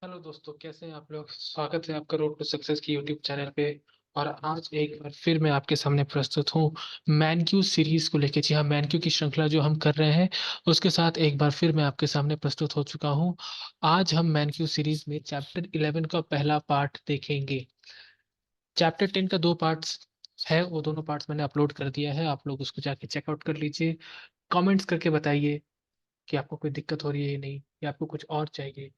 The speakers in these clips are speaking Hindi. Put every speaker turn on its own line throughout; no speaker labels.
हेलो दोस्तों, कैसे हैं आप लोग। स्वागत है आपका रोड टू सक्सेस की यूट्यूब चैनल पे। और आज एक बार फिर मैं आपके सामने प्रस्तुत हूँ मैनक्यू सीरीज को लेके। जी हाँ, मैनक्यू की श्रृंखला जो हम कर रहे हैं उसके साथ एक बार फिर मैं आपके सामने प्रस्तुत हो चुका हूँ। आज हम मैनक्यू सीरीज में चैप्टर 11 का पहला पार्ट देखेंगे। चैप्टर 10 का दो पार्ट्स है, वो दोनों पार्ट्स मैंने अपलोड कर दिया है, आप लोग उसको जाके चेकआउट कर लीजिए। कमेंट्स करके बताइए कि आपको कोई दिक्कत हो रही है या नहीं, या आपको कुछ और चाहिए,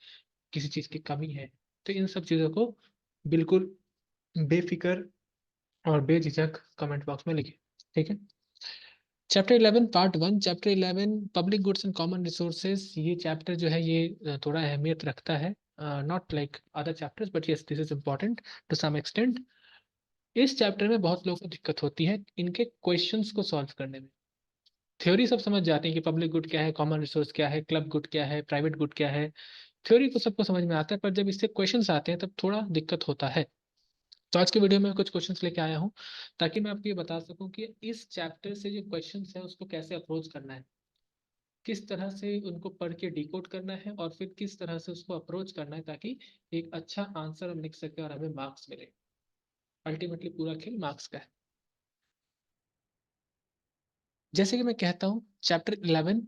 किसी चीज़ की कमी है। तो इन सब चीज़ों को बिल्कुल बेफिक्र और बेझिझक कमेंट बॉक्स में लिखें। ठीक है। Chapter 11 part 1, chapter 11 public goods and common resources. ये चैप्टर जो है ये थोड़ा अहमियत रखता है, not like other chapters but yes this is important to some extent. इस चैप्टर में बहुत लोगों को दिक्कत होती है इनके क्वेश्चंस को सॉल्व करने में। थ्योरी सब समझ जाते हैं कि पब्लिक गुड क्या है, कॉमन रिसोर्स क्या है, क्लब गुड क्या है, प्राइवेट गुड क्या है। थ्योरी को सबको समझ में आता है, पर जब इससे क्वेश्चंस आते हैं तब थोड़ा दिक्कत होता है। तो आज के वीडियो में कुछ क्वेश्चंस लेके आया हूँ ताकि मैं आपको ये बता सकूं कि इस चैप्टर से जो क्वेश्चंस है उसको कैसे अप्रोच करना है, किस तरह से उनको पढ़ के डिकोड करना है और फिर किस तरह से उसको अप्रोच करना है ताकि एक अच्छा आंसर हम लिख सके और हमें मार्क्स मिले। अल्टीमेटली पूरा खेल मार्क्स का है। जैसे कि मैं कहता हूँ चैप्टर 11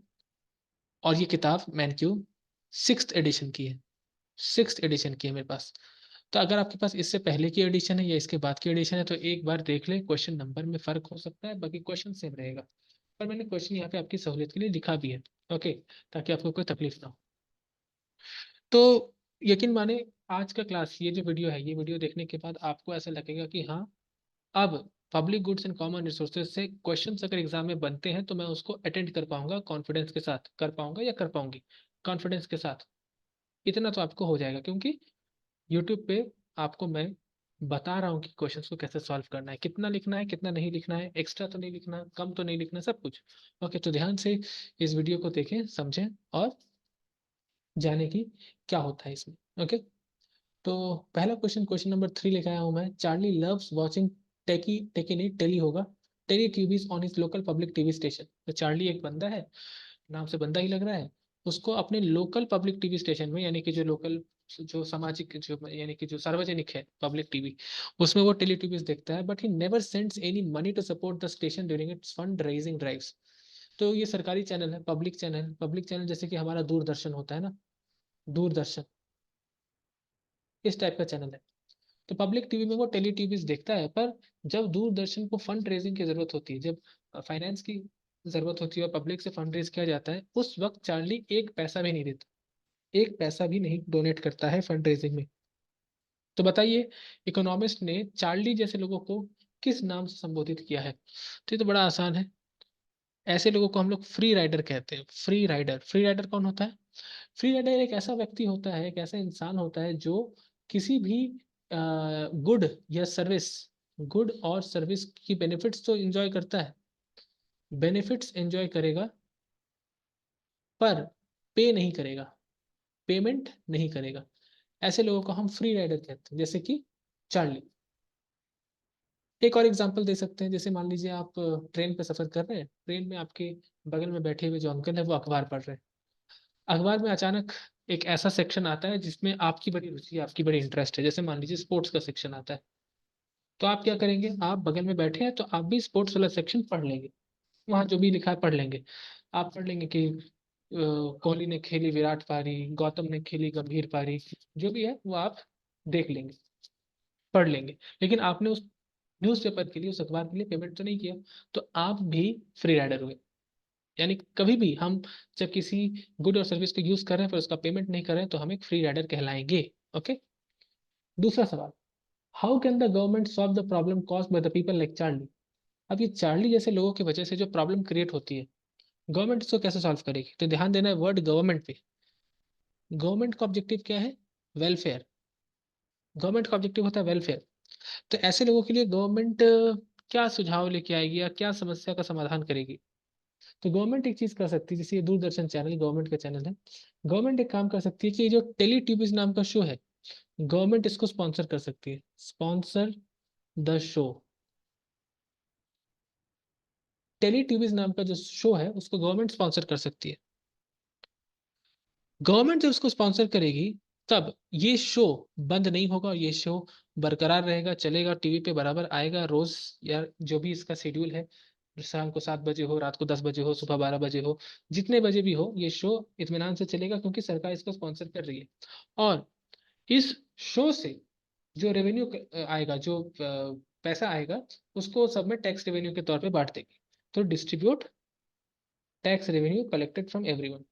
और ये किताब मैनक्यू 6th एडिशन की है। 6th एडिशन की है मेरे पास। तो अगर आपके पास इससे पहले की एडिशन है या इसके बाद की एडिशन है तो एक बार देख ले, क्वेश्चन नंबर में फर्क हो सकता है, बाकी क्वेश्चन सेम रहेगा। पर मैंने क्वेश्चन यहाँ पे आपकी सहूलियत के लिए लिखा भी है। ओके, ताकि आपको कोई तकलीफ ना हो। तो यकीन माने आज का क्लास, ये जो वीडियो है, ये वीडियो देखने के बाद आपको ऐसा लगेगा कि हाँ, अब public goods and common resources से क्वेश्चंस अगर एग्जाम में बनते हैं तो मैं उसको अटेंड कर पाऊंगा, कॉन्फिडेंस के साथ कर पाऊंगा या कर पाऊंगी कॉन्फिडेंस के साथ। इतना तो आपको हो जाएगा क्योंकि यूट्यूब पे आपको मैं बता रहा हूँ कि क्वेश्चंस को कैसे सॉल्व करना है, कितना लिखना है, कितना नहीं लिखना है, एक्स्ट्रा तो नहीं लिखना, कम तो नहीं लिखना, सब कुछ। ओके, तो ध्यान से इस वीडियो को देखें, समझें और जाने की क्या होता है इसमें। ओके, तो पहला क्वेश्चन, क्वेश्चन नंबर 3 लेकर आया हूँ मैं। Charlie loves watching techie techie नहीं टेली होगा, tele TVs on his local public TV station. तो चार्ली एक बंदा है, नाम से बंदा ही लग रहा है। उसको अपने लोकल पब्लिक टीवी स्टेशन में, यानी कि जो लोकल, जो सामाजिक, जो यानी कि जो सार्वजनिक है पब्लिक टीवी, उसमें वो टेली टीवीज देखता है। But he never sends any money to support the station during its fund raising drives. तो ये सरकारी चैनल है, पब्लिक चैनल, पब्लिक चैनल जैसे कि हमारा दूरदर्शन होता है ना, दूरदर्शन, इस टाइप का चैनल है। तो पब्लिक टीवी में वो टेली टीवीज देखता है, पर जब दूरदर्शन को फंड रेजिंग की जरूरत होती है, जब फाइनेंस की जरूरत होती है और पब्लिक से फंड रेज किया जाता है, उस वक्त चार्ली एक पैसा भी नहीं देता, एक पैसा भी नहीं डोनेट करता है फंड रेजिंग में। तो बताइए, इकोनॉमिस्ट ने चार्ली जैसे लोगों को किस नाम से संबोधित किया है। तो ये तो बड़ा आसान है। ऐसे लोगों को हम लोग फ्री राइडर कहते हैं। फ्री राइडर, फ्री राइडर कौन होता है? फ्री राइडर एक ऐसा व्यक्ति होता है, एक ऐसा इंसान होता है जो किसी भी गुड या सर्विस, गुड और सर्विस की बेनिफिट्स तो एंजॉय करता है, बेनिफिट्स एंजॉय करेगा, पर पे नहीं करेगा, पेमेंट नहीं करेगा। ऐसे लोगों को हम फ्री राइडर कहते हैं, जैसे कि चार्ली। एक और एग्जांपल दे सकते हैं, जैसे मान लीजिए आप ट्रेन पे सफर कर रहे हैं, ट्रेन में आपके बगल में बैठे हुए जो अंकल है वो अखबार पढ़ रहे हैं। अखबार में अचानक एक ऐसा सेक्शन आता है जिसमें आपकी बड़ी रुचि, आपकी बड़ी इंटरेस्ट है, जैसे मान लीजिए स्पोर्ट्स का सेक्शन आता है। तो आप क्या करेंगे, आप बगल में बैठे हैं तो आप भी स्पोर्ट्स वाला सेक्शन पढ़ लेंगे, वहां जो भी लिखा है पढ़ लेंगे। आप पढ़ लेंगे कि कोहली ने खेली विराट पारी, गौतम ने खेली गंभीर पारी, जो भी है वो आप देख लेंगे, पढ़ लेंगे। लेकिन आपने उस न्यूज़पेपर के लिए, उस अखबार के लिए पेमेंट तो नहीं किया, तो आप भी फ्री राइडर हुए। यानी कभी भी हम जब किसी गुड और सर्विस को यूज कर रहे हैं पर उसका पेमेंट नहीं कर रहे हैं तो हम एक फ्री राइडर कहलाएंगे। ओके, दूसरा सवाल, how can the government solve the problem caused by the people like Charlie. अब ये चार्ली जैसे लोगों की वजह से जो प्रॉब्लम क्रिएट होती है, गवर्नमेंट इसको कैसे सॉल्व करेगी। तो ध्यान देना है वर्ड गवर्नमेंट पे। गवर्नमेंट का ऑब्जेक्टिव क्या है? वेलफेयर। गवर्नमेंट का ऑब्जेक्टिव होता है वेलफेयर। तो ऐसे लोगों के लिए गवर्नमेंट क्या सुझाव लेके आएगी या क्या समस्या का समाधान करेगी। तो गवर्नमेंट एक चीज कर सकती है, जैसे ये दूरदर्शन चैनल गवर्नमेंट का चैनल है। गवर्नमेंट एक काम कर सकती है कि ये जो टेली टीवीज नाम का शो है, गवर्नमेंट इसको स्पॉन्सर कर सकती है। Sponsor the show. Tele TVs नाम का जो शो है उसको गवर्नमेंट स्पॉन्सर कर सकती है। गवर्नमेंट जब उसको स्पॉन्सर करेगी तब ये शो बंद नहीं होगा और ये शो बरकरार रहेगा, चलेगा, टीवी पे बराबर आएगा रोज, या जो भी इसका शेड्यूल है, शाम को 7 बजे हो, रात को 10 बजे हो, सुबह 12 बजे हो, जितने बजे भी हो, ये शो इत्मीनान से चलेगा क्योंकि सरकार इसको स्पॉन्सर कर रही है। और इस शो से जो रेवेन्यू आएगा, जो पैसा आएगा, उसको सब में टैक्स रेवेन्यू के तौर पे बांट देगी। तो distribute tax revenue collected from everyone,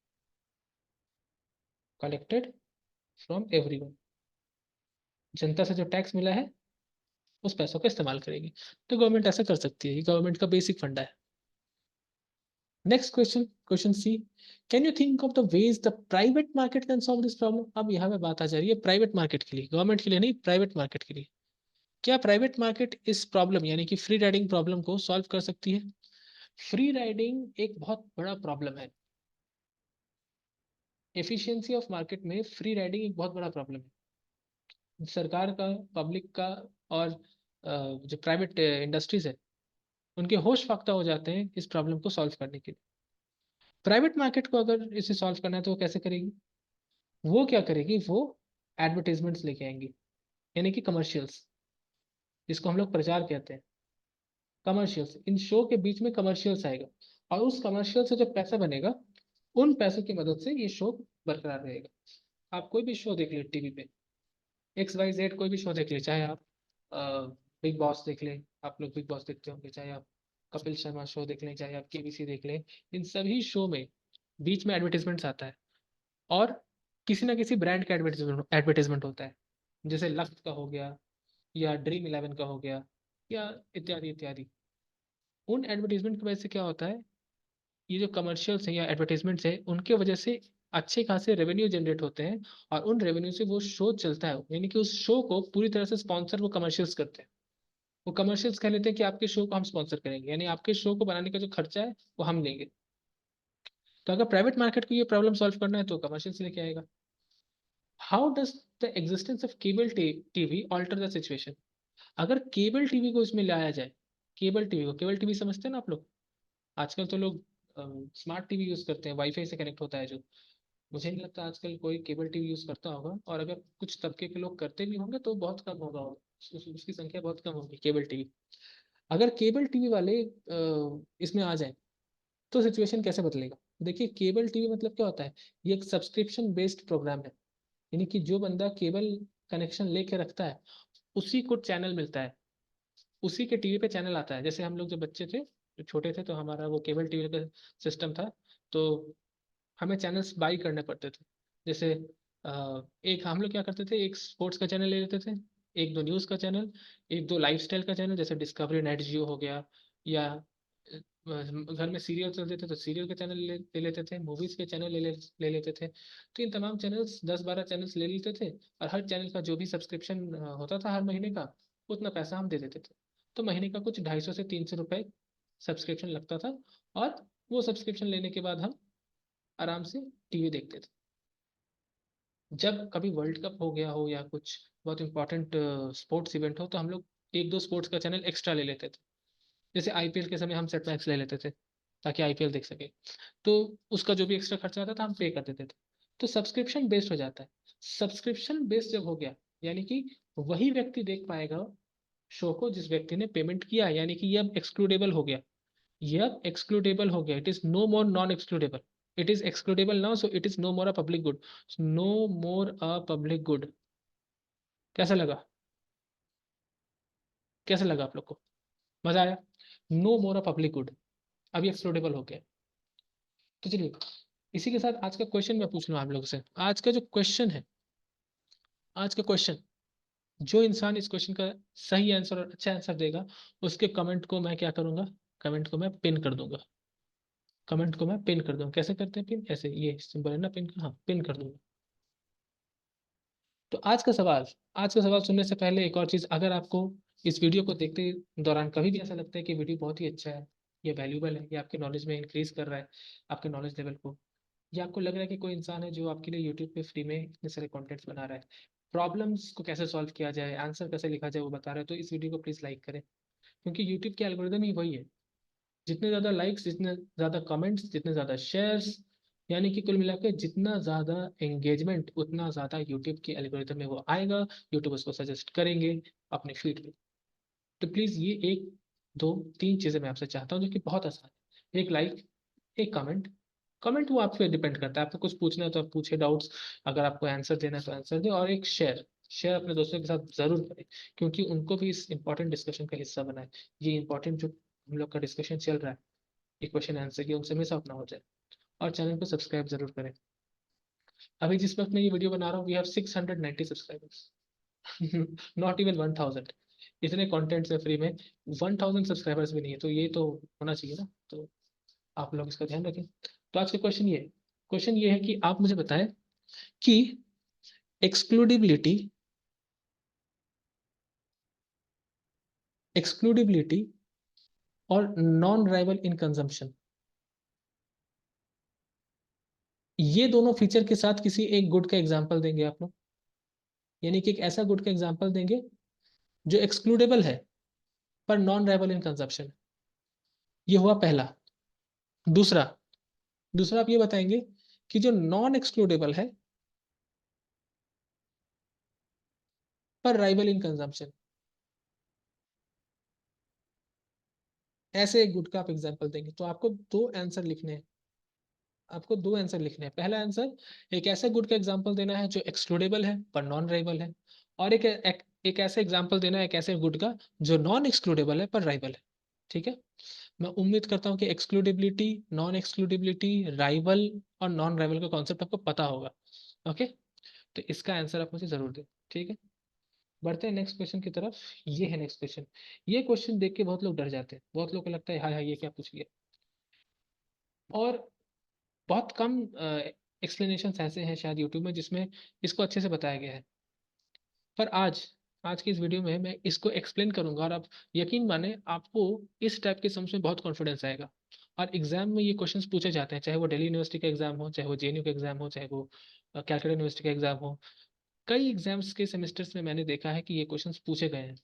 collected from everyone, जनता से जो टैक्स मिला है उस पैसों का इस्तेमाल करेगी। तो गवर्नमेंट ऐसा कर सकती है, ये गवर्नमेंट का बेसिक फंडा है। Next question, question C, can you think of the ways the private market can solve this problem. अब यहाँ पे बात आ जा रही है प्राइवेट मार्केट के लिए, गवर्नमेंट के लिए नहीं, प्राइवेट मार्केट के लिए। क्या प्राइवेट मार्केट इस प्रॉब्लम यानी कि फ्री राइडिंग प्रॉब्लम को सॉल्व कर सकती है? फ्री राइडिंग एक बहुत बड़ा प्रॉब्लम है, एफिशिएंसी ऑफ मार्केट में फ्री राइडिंग एक बहुत बड़ा प्रॉब्लम है। सरकार का, पब्लिक का, और जो प्राइवेट इंडस्ट्रीज है, उनके होश फाख्ता हो जाते हैं इस प्रॉब्लम को सॉल्व करने के लिए। प्राइवेट मार्केट को अगर इसे सॉल्व करना है तो वो कैसे करेगी? वो क्या करेगी, वो एडवर्टीजमेंट्स लेके आएंगी, यानी कि कमर्शियल्स, जिसको हम लोग प्रचार कहते हैं। कमर्शियल्स, इन शो के बीच में कमर्शियल्स आएगा, और उस कमर्शियल से जो पैसा बनेगा, उन पैसों की मदद से ये शो बरकरार रहेगा। आप कोई भी शो देख ले टीवी पे, XYZ कोई भी शो देख ले, चाहे आप बिग बॉस देख लें, आप लोग बिग बॉस देखते होंगे, चाहे आप कपिल शर्मा शो देख लें, चाहे आप KBC देख लें, इन सभी शो में बीच में एडवर्टीजमेंट्स आता है, और किसी ना किसी ब्रांड का एडवर्टीजमेंट होता है, जैसे लक्स का हो गया, या Dream11 का हो गया, या इत्यादि इत्यादि। उन एडवर्टीजमेंट की वजह से क्या होता है, ये जो कमर्शियल्स हैं या एडवर्टीजमेंट्स हैं, उनके वजह से अच्छे खासे रेवेन्यू जनरेट होते हैं, और उन रेवेन्यू से वो शो चलता है, यानी कि उस शो को पूरी तरह से स्पॉन्सर वो कमर्शियल्स करते हैं। वो कमर्शियल्स कह लेते हैं कि आपके शो को हम स्पॉन्सर करेंगे, यानी आपके शो को बनाने का जो खर्चा है वो हम लेंगे। तो अगर प्राइवेट मार्केट को ये प्रॉब्लम सॉल्व करना है तो कमर्शियल्स लेके आएगा। How does the existence of cable TV alter the situation? अगर केबल टीवी को इसमें लाया जाए, केबल टीवी को, केबल टीवी समझते हैं ना आप लोग, आजकल तो लोग स्मार्ट टीवी यूज करते हैं, वाईफाई से कनेक्ट होता है जो। मुझे नहीं लगता आजकल कोई केबल टीवी यूज करता होगा, और अगर कुछ तबके के लोग करते भी होंगे तो बहुत कम होगा, उसकी संख्या बहुत कम होगी केबल टीवी। अगर केबल टीवी वाले इसमें आ जाए तो सिचुएशन कैसे बदलेगा? देखिए, केबल टीवी मतलब क्या होता है, ये एक सब्सक्रिप्शन बेस्ड प्रोग्राम है, यानी कि जो बंदा केबल कनेक्शन लेके रखता है उसी को चैनल मिलता है, उसी के टीवी पे चैनल आता है। जैसे हम लोग जब बच्चे थे, जब छोटे थे, तो हमारा वो केबल टीवी का सिस्टम था, तो हमें चैनल्स बाई करने पड़ते थे। जैसे एक हम लोग क्या करते थे, एक स्पोर्ट्स का चैनल ले लेते थे, एक दो न्यूज़ का चैनल, एक दो लाइफस्टाइल का चैनल जैसे डिस्कवरी नेट जियो हो गया, या घर में सीरियल चलते थे तो सीरियल के चैनल ले लेते थे, मूवीज के चैनल ले लेते थे। तो इन तमाम चैनल्स, 10-12 चैनल्स ले लेते थे, और हर चैनल का जो भी सब्सक्रिप्शन होता था हर महीने का, उतना पैसा हम दे देते थे। तो महीने का कुछ 250 से 300 रुपए सब्सक्रिप्शन लगता था, और वो सब्सक्रिप्शन लेने के बाद हम आराम से टीवी देखते थे। जब कभी वर्ल्ड कप हो गया हो या कुछ बहुत इंपॉर्टेंट स्पोर्ट्स इवेंट हो, तो हम लोग एक दो स्पोर्ट्स का चैनल एक्स्ट्रा ले लेते थे। जैसे IPL के समय हम सेट मैक्स ले लेते थे ताकि IPL देख सके, तो उसका जो भी एक्स्ट्रा खर्चा आता था हम पे कर देते थे। तो सब्सक्रिप्शन बेस्ड हो जाता है। सब्सक्रिप्शन बेस्ड जब हो गया, यानी कि वही व्यक्ति देख पाएगा शो को जिस व्यक्ति ने पेमेंट किया है, यानी कि ये अब एक्सक्लूडेबल हो गया, ये अब एक्सक्लूडेबल हो गया, it is no more non excludable, it is excludable now, so it is no more a public good, no more a public good. कैसा लगा? कैसा लगा आप लोग को? मजा आया? No more a public good, अभी एक्सक्लूडेबल हो गया। तो चलिए, इसी के साथ आज का क्वेश्चन मैं पूछ लूँ आप लोगों से। आज का जो क्वेश्चन है, आज का क्वेश्चन, जो इंसान इस क्वेश्चन का सही आंसर और अच्छा आंसर देगा, उसके कमेंट को मैं क्या करूंगा, कमेंट को मैं पिन कर दूंगा, कमेंट को मैं पिन कर दूंगा। कैसे करते हैं पिन? ऐसे, ये सिंबल है ना पिन का, हाँ पिन कर दूंगा। तो आज का सवाल सुनने से पहले एक और चीज़, अगर आपको इस वीडियो को देखते दौरान कभी भी ऐसा लगता है कि वीडियो बहुत ही अच्छा है, ये वैल्यूबल है, ये आपके नॉलेज में इंक्रीज कर रहा है, आपके नॉलेज लेवल को, या आपको लग रहा है कि कोई इंसान है जो आपके लिए यूट्यूब पे फ्री में इतने सारे कंटेंट्स बना रहा है, प्रॉब्लम्स को कैसे सॉल्व किया जाए, आंसर कैसे लिखा जाए वो बता रहा है, तो इस वीडियो को प्लीज़ लाइक करें। क्योंकि यूट्यूब के एल्गोरिदम ही वही है, जितने ज़्यादा लाइक्स, जितने ज़्यादा कमेंट्स, जितने ज़्यादा शेयर्स, यानी कि कुल मिलाकर जितना ज़्यादा एंगेजमेंट उतना ज़्यादा यूट्यूब के एल्गोरिथम में वो आएगा, यूट्यूब उसको सजेस्ट करेंगे अपने फीड पे। तो प्लीज़ ये एक दो तीन चीज़ें मैं आपसे चाहता हूँ जो कि बहुत आसान है। एक लाइक, एक कमेंट। कमेंट वो आप पे डिपेंड करता है, आपको कुछ पूछना है तो आप पूछे डाउट्स, अगर आपको आंसर देना है तो आंसर दें, और एक शेयर। शेयर अपने दोस्तों के साथ ज़रूर करें, क्योंकि उनको भी इस इंपॉर्टेंट डिस्कशन का हिस्सा बनाए। ये इंपॉर्टेंट जो हम लोग का डिस्कशन चल रहा है, ये क्वेश्चन आंसर की, उनसे मिस आउट ना हो जाए। और चैनल को सब्सक्राइब जरूर करें। अभी जिस वक्त मैं ये वीडियो बना रहा हूँ, we have 690 subscribers not even 1000। इतने कंटेंट्स है फ्री में, 1000 सब्सक्राइबर्स भी नहीं है, तो ये तो होना चाहिए ना। तो आप लोग इसका ध्यान रखें। तो आज का क्वेश्चन ये है कि आप मुझे बताएं कि एक्सक्लूडिबिलिटी एक्सक्लूडिबिलिटी और नॉन राइवल इन कंजम्पशन, ये दोनों फीचर के साथ किसी एक गुड का एग्जांपल देंगे आप लोग। यानी कि एक ऐसा गुड का एग्जांपल देंगे जो एक्सक्लूडेबल है पर नॉन राइवल इन कंजम्पशन। ये हुआ पहला। दूसरा दूसरा आप ये बताएंगे कि जो नॉन एक्सक्लूडेबल है पर राइवल इन कंजम्पशन, ऐसे एक गुड का आप एग्जांपल देंगे। तो आपको दो आंसर लिखने हैं। आपको दो आंसर लिखने हैं। पहला आंसर, एक ऐसे गुड का एग्जांपल देना है जो एक्सक्लूडेबल है पर नॉन राइवल है। और एक ऐसा एग्जांपल देना है एक ऐसे गुड का जो नॉन एक्सक्लूडेबल है पर राइवल है। ठीक है। मैं उम्मीद करता हूँ कि एक्सक्लूडेबिलिटी, नॉन एक्सक्लूडेबिलिटी, राइवल और नॉन राइवल का कॉन्सेप्ट आपको पता होगा। ओके। तो इसका आंसर आप मुझे जरूर दें। ठीक है। बढ़ते हैं नेक्स्ट क्वेश्चन की तरफ। ये है नेक्स्ट क्वेश्चन। ये क्वेश्चन देख के बहुत लोग डर जाते हैं, बहुत लोग को लगता है हाय हाय ये क्या पूछ लिया। और बहुत कम एक्सप्लेनेशन ऐसे हैं शायद यूट्यूब में जिसमें इसको अच्छे से बताया गया है। पर आज आज की इस वीडियो में मैं इसको एक्सप्लेन करूंगा, और आप यकीन माने आपको इस टाइप के सम्स में बहुत कॉन्फिडेंस आएगा। और एग्जाम में ये क्वेश्चंस पूछे जाते हैं, चाहे वो दिल्ली यूनिवर्सिटी का एग्जाम हो, चाहे वो जेएनयू का एग्जाम हो, चाहे वो कैलकाटा यूनिवर्सिटी का एग्जाम हो। कई एग्जाम्स के सेमेस्टर्स में मैंने देखा है कि ये क्वेश्चंस पूछे गए हैं।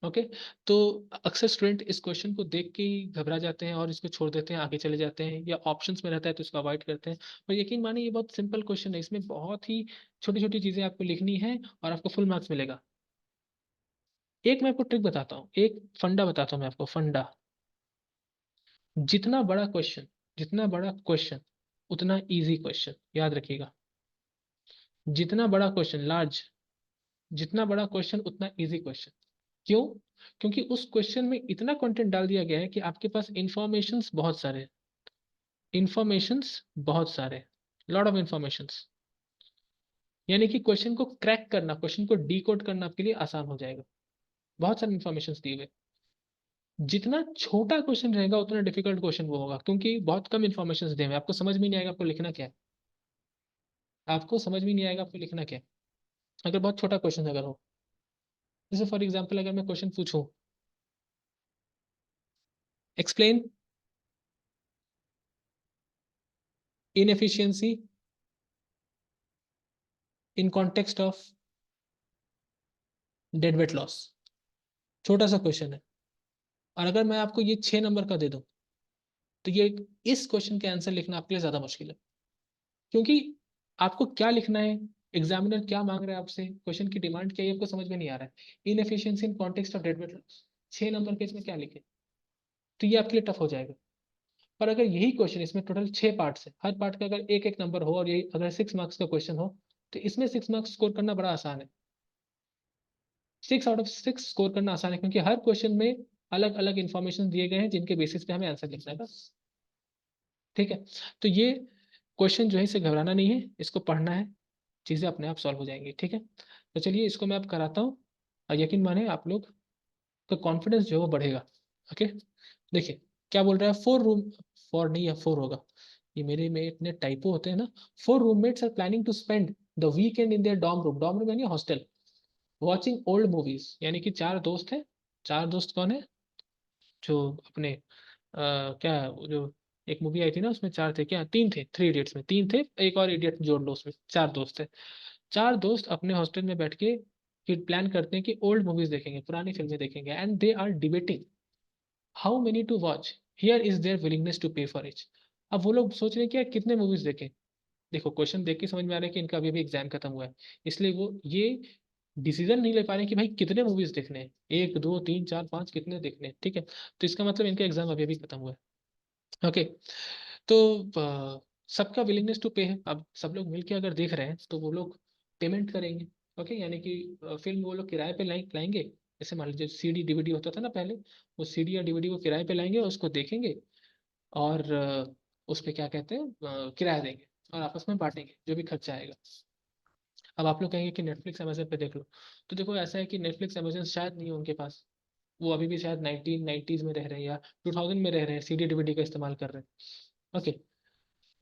ओके। तो अक्सर स्टूडेंट इस क्वेश्चन को देख के ही घबरा जाते हैं और इसको छोड़ देते हैं, आगे चले जाते हैं, या ऑप्शंस में रहता है तो इसको अवॉइड करते हैं। पर यकीन मानिए ये बहुत सिंपल क्वेश्चन है, इसमें बहुत ही छोटी छोटी चीजें आपको लिखनी है और आपको फुल मार्क्स मिलेगा। एक मैं आपको ट्रिक बताता हूँ, एक फंडा बताता हूँ मैं आपको, फंडा। जितना बड़ा क्वेश्चन जितना बड़ा क्वेश्चन उतना इजी क्वेश्चन, याद रखिएगा। जितना बड़ा क्वेश्चन, लार्ज, जितना बड़ा क्वेश्चन उतना इजी क्वेश्चन। क्यों? क्योंकि उस क्वेश्चन में इतना कंटेंट डाल दिया गया है कि आपके पास इंफॉर्मेशंस बहुत सारे, बहुत सारे, लॉट ऑफ इंफॉर्मेशंस। यानी कि क्वेश्चन को क्रैक करना, क्वेश्चन को डीकोड करना आपके लिए आसान हो जाएगा। बहुत सारे इंफॉर्मेशंस दिए हुए। जितना छोटा क्वेश्चन रहेगा उतना डिफिकल्ट क्वेश्चन वो होगा, क्योंकि बहुत कम इंफॉर्मेशंस दिए हुए हैं। आपको समझ में नहीं आएगा आपको लिखना क्या है। आपको समझ में नहीं आएगा आपको लिखना क्या है अगर बहुत छोटा क्वेश्चन अगर हो। जैसे फॉर एग्जाम्पल अगर मैं क्वेश्चन पूछूं, explain inefficiency in context of dead weight loss. छोटा सा क्वेश्चन है, और अगर मैं आपको ये 6 नंबर का दे दूं तो ये, इस क्वेश्चन के आंसर लिखना आपके लिए ज्यादा मुश्किल है। क्योंकि आपको क्या लिखना है, एग्जामिनर क्या मांग रहा है आपसे, क्वेश्चन की डिमांड क्या है, ये आपको समझ में नहीं आ रहा है। Inefficiency in context of dead weight loss, 6 number के इसमें क्या लिखे, तो ये आपके लिए टफ हो जाएगा। पर अगर यही क्वेश्चन, इसमें टोटल 6 पार्ट्स है, हर पार्ट का अगर एक एक नंबर हो और यही अगर 6 मार्क्स का क्वेश्चन हो, तो इसमें 6 मार्क्स स्कोर करना बड़ा आसान है। 6 आउट ऑफ 6 स्कोर करना आसान है, क्योंकि हर क्वेश्चन में अलग अलग इंफॉर्मेशन दिए गए हैं जिनके बेसिस पे हमें आंसर लिखना है बस। ठीक है। तो ये क्वेश्चन जो है, इसे घबराना नहीं है, इसको पढ़ना है, चीज़ें अपने आप सॉल्व हो जाएंगी। ठीक है। तो चलिए इसको मैं अब कराता हूँ, और यकीन माने आप लोग का कॉन्फिडेंस जो है वो बढ़ेगा। ओके। देखिए क्या बोल रहा है, 4 रूम, 4 नहीं है 4 होगा, ये मेरे में इतने टाइपो होते हैं ना। 4 roommates are planning to spend the weekend in their dorm room यानी हॉस्टल, वॉचिंग ओल्ड मूवीज। यानी कि 4 दोस्त हैं। 4 दोस्त कौन है? जो अपने क्या वो जो एक मूवी आई थी ना, उसमें 4 थे, क्या 3 थे, 3 इडियट्स में 3 थे, एक और इडियट जोड़ लो, उसमें 4 दोस्त थे। 4 दोस्त अपने हॉस्टल में बैठ के कि प्लान करते हैं कि ओल्ड मूवीज देखेंगे, पुरानी फिल्में देखेंगे, and they are debating how many to watch, here is their willingness to pay for each. अब वो लोग सोच रहे हैं कि यार कितने मूवीज देखें। देखो क्वेश्चन देख के समझ में आ रहा है कि इनका अभी अभी एग्जाम खत्म हुआ है, इसलिए वो ये डिसीजन नहीं ले पा रहे कि भाई कितने मूवीज देखने हैं, एक दो तीन चार पांच कितने देखने हैं, ठीक है। तो इसका मतलब इनका एग्जाम अभी अभी खत्म हुआ है। ओके। तो सबका विलिंगनेस टू पे है। अब सब लोग मिलके अगर देख रहे हैं तो वो लोग पेमेंट करेंगे। ओके, यानी कि फिल्म वो लोग किराए पे लाएंगे। जैसे मान लीजिए सीडी डीवीडी होता था ना पहले, वो सीडी या डीवीडी वो किराए पे लाएंगे, उसको देखेंगे और उस पे क्या कहते हैं किराया देंगे और आपस में बांटेंगे जो भी खर्चा आएगा। अब आप लोग कहेंगे कि नेटफ्लिक्स अमेजन पे देख लो, तो देखो ऐसा है कि नेटफ्लिक्स अमेजन शायद नहीं है उनके पास। वो अभी भी शायद 1990s में रह रहे हैं या 2000 में रह रहे हैं, सीडी डीवीडी का इस्तेमाल कर रहे हैं। ओके।